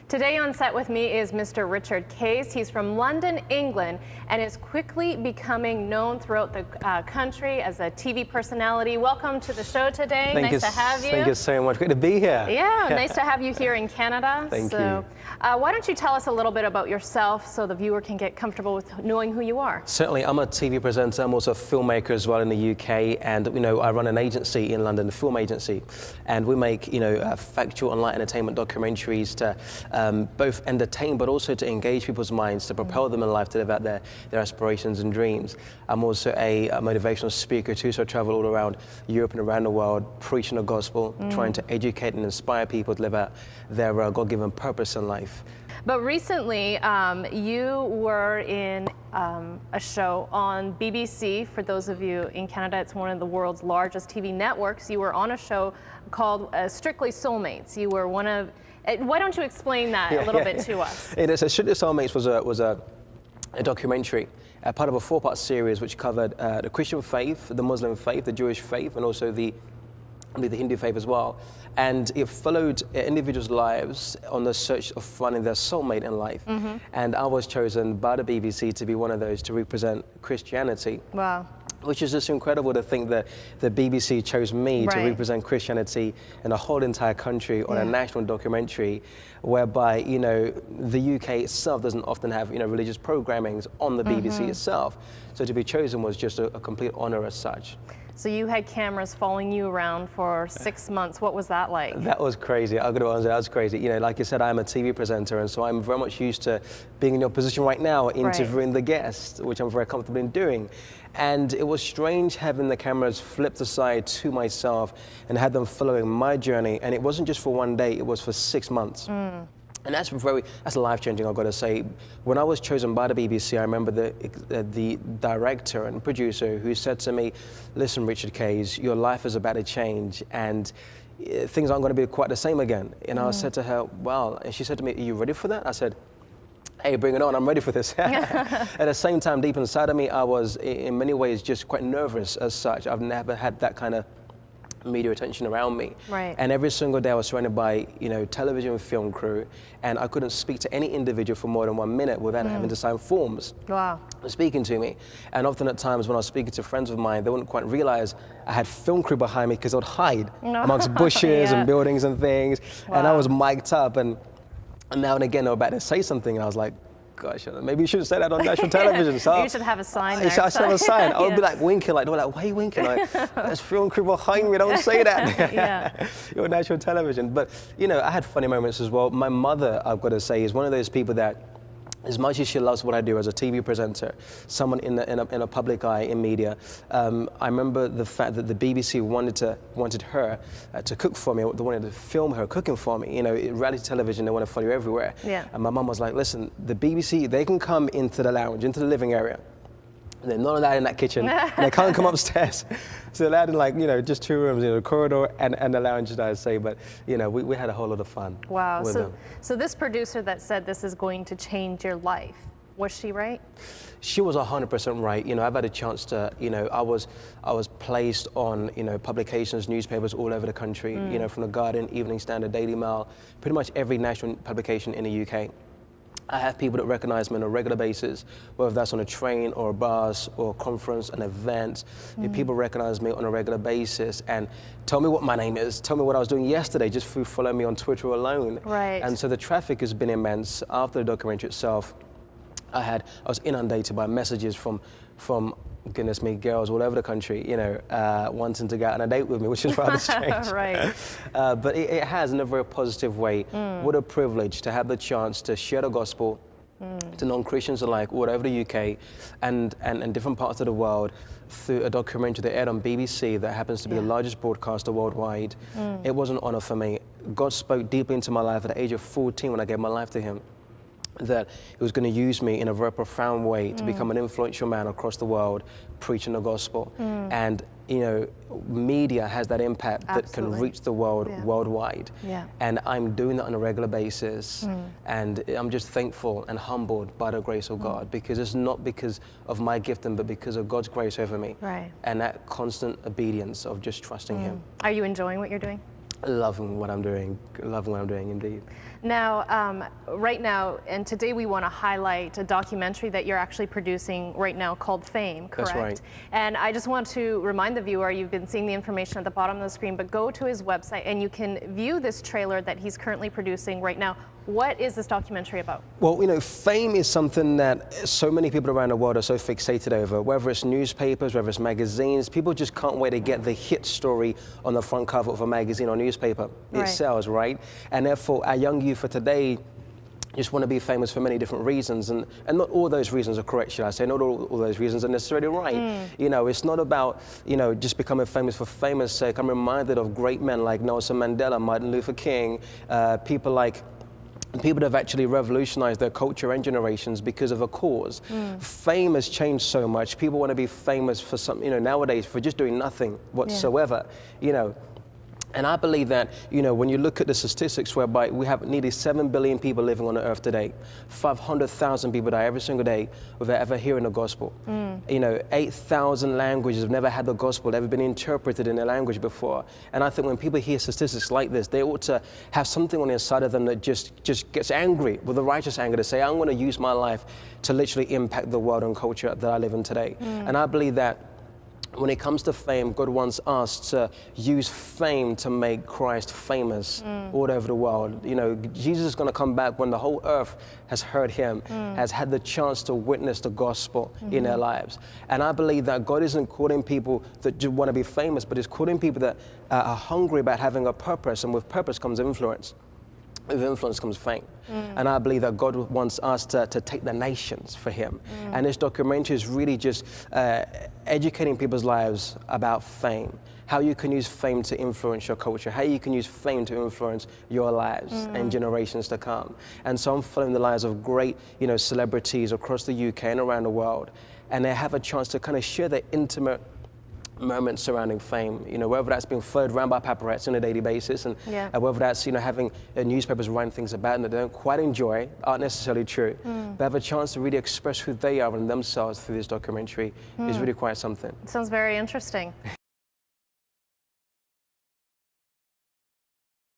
Today on set with me is Mr. Richard Case. He's from London, England, and is quickly becoming known throughout the country as a TV personality. Welcome to the show today. Nice to have you. Thank you so much. Great to be here. Yeah, nice to have you here in Canada. Thank you. Why don't you tell us a little bit about yourself so the viewer can get comfortable with knowing who you are? Certainly, I'm a TV presenter. I'm also a filmmaker as well in the UK, and I run an agency in London, a film agency, and we make factual and light entertainment documentaries to both entertain but also to engage people's minds, to propel them in life to live out their aspirations and dreams. I'm also a motivational speaker too, so I travel all around Europe and around the world preaching the gospel, trying to educate and inspire people to live out their God-given purpose in life. But recently, you were in a show on BBC. For those of you in Canada, it's one of the world's largest TV networks. You were on a show called Strictly Soulmates. You were one of. Why don't you explain that a little bit to us? It is. Strictly Soulmates was a documentary, part of a 4-part series which covered the Christian faith, the Muslim faith, the Jewish faith, and also the Hindu faith as well. And it followed individuals' lives on the search of finding their soulmate in life. And I was chosen by the BBC to be one of those to represent Christianity. Wow. Which is just incredible to think that the BBC chose me to represent Christianity in a whole entire country on a national documentary, whereby, the UK itself doesn't often have, religious programmings on the BBC itself. So to be chosen was just a complete honor as such. So you had cameras following you around for 6 months. What was that like? That was crazy. I got to answer, that was crazy. Like you said, I'm a TV presenter, and so I'm very much used to being in your position right now, interviewing the guests, which I'm very comfortable in doing. And it was strange having the cameras flipped aside to myself and had them following my journey. And it wasn't just for one day, it was for 6 months. And that's life-changing, I've got to say. When I was chosen by the BBC, I remember the director and producer who said to me, "Listen, Richard Case, your life is about to change, and things aren't going to be quite the same again." And I said to her, "Well," and she said to me, "Are you ready for that?" I said, "Hey, bring it on, I'm ready for this." At the same time, deep inside of me, I was in many ways just quite nervous as such. I've never had that kind of media attention around me. And every single day I was surrounded by, television and film crew, and I couldn't speak to any individual for more than 1 minute without having to sign forms. Wow. Speaking to me. And often at times when I was speaking to friends of mine, they wouldn't quite realize I had film crew behind me because they would hide amongst bushes and buildings and things. And I was mic'd up, and now and again they were about to say something, and I was like, gosh, maybe you shouldn't say that on national television. So you should have a sign. I should have a sign. I would be like winking, like, why are you winking? Like, there's film crew behind me, don't say that. You're on national television. But, I had funny moments as well. My mother, I've got to say, is one of those people that, as much as she loves what I do as a TV presenter, someone in a public eye in media, I remember the fact that the BBC wanted her to cook for me. They wanted to film her cooking for me. Reality television, they want to follow you everywhere. And my mum was like, "Listen, the BBC, they can come into the lounge, into the living area. They're not allowed in that kitchen. And they can't come upstairs." So they're allowed in just 2 rooms, the corridor and the lounge, I'd say. But, we had a whole lot of fun. Wow. With them. So this producer that said this is going to change your life, was she right? She was 100% right. I've had a chance to, I was placed on, publications, newspapers all over the country, from The Guardian, Evening Standard, Daily Mail, pretty much every national publication in the UK. I have people that recognize me on a regular basis, whether that's on a train or a bus or a conference, an event. People recognize me on a regular basis and tell me what my name is, tell me what I was doing yesterday, just through following me on Twitter alone. And so the traffic has been immense. After the documentary itself, I was inundated by messages from goodness me, girls all over the country, wanting to go out on a date with me, which is rather strange. But it has in a very positive way. What a privilege to have the chance to share the gospel to non-Christians alike all over the UK and different parts of the world through a documentary that aired on BBC that happens to be the largest broadcaster worldwide. It was an honor for me. God spoke deeply into my life at the age of 14 when I gave my life to Him, that He was going to use me in a very profound way to become an influential man across the world, preaching the gospel. And, media has that impact that can reach the world worldwide. And I'm doing that on a regular basis. And I'm just thankful and humbled by the grace of God, because it's not because of my gifting, but because of God's grace over me. And that constant obedience of just trusting Him. Are you enjoying what you're doing? Loving what I'm doing indeed. Now, right now, and today we want to highlight a documentary that you're actually producing right now called Fame, correct? That's right. And I just want to remind the viewer, you've been seeing the information at the bottom of the screen, but go to his website and you can view this trailer that he's currently producing right now. What is this documentary about? Well, you know, fame is something that so many people around the world are so fixated over, whether it's newspapers, whether it's magazines. People just can't wait to get the hit story on the front cover of a magazine or newspaper. It Right. sells, right? And therefore, our young youth for today just want to be famous for many different reasons, and not all those reasons are correct, should I say. Not all those reasons are necessarily right. You know, it's not about, you know, just becoming famous for famous sake. I'm reminded of great men like Nelson Mandela, Martin Luther King, people that have actually revolutionized their culture and generations because of a cause. Fame has changed so much. People want to be famous for some, you know, nowadays for just doing nothing whatsoever, you know. And I believe that, you know, when you look at the statistics whereby we have nearly 7 billion people living on the earth today, 500,000 people die every single day without ever hearing the gospel. You know, 8,000 languages have never had the gospel, ever been interpreted in their language before. And I think when people hear statistics like this, they ought to have something on the inside of them that just gets angry, with a righteous anger, to say, I'm going to use my life to literally impact the world and culture that I live in today. And I believe that when it comes to fame, God wants us to use fame to make Christ famous all over the world. You know, Jesus is going to come back when the whole earth has heard him, has had the chance to witness the gospel in their lives. And I believe that God isn't calling people that just want to be famous, but he's calling people that are hungry about having a purpose, and with purpose comes influence. With influence comes fame. And I believe that God wants us to take the nations for him. And this documentary is really just educating people's lives about fame, how you can use fame to influence your culture, how you can use fame to influence your lives and generations to come. And so I'm following the lives of great, you know, celebrities across the UK and around the world, and they have a chance to kind of share their intimate moments surrounding fame, you know, whether that's being followed around by paparazzi on a daily basis, and whether that's, you know, having newspapers writing things about them that they don't quite enjoy, aren't necessarily true, but have a chance to really express who they are and themselves through this documentary is really quite something. Sounds very interesting.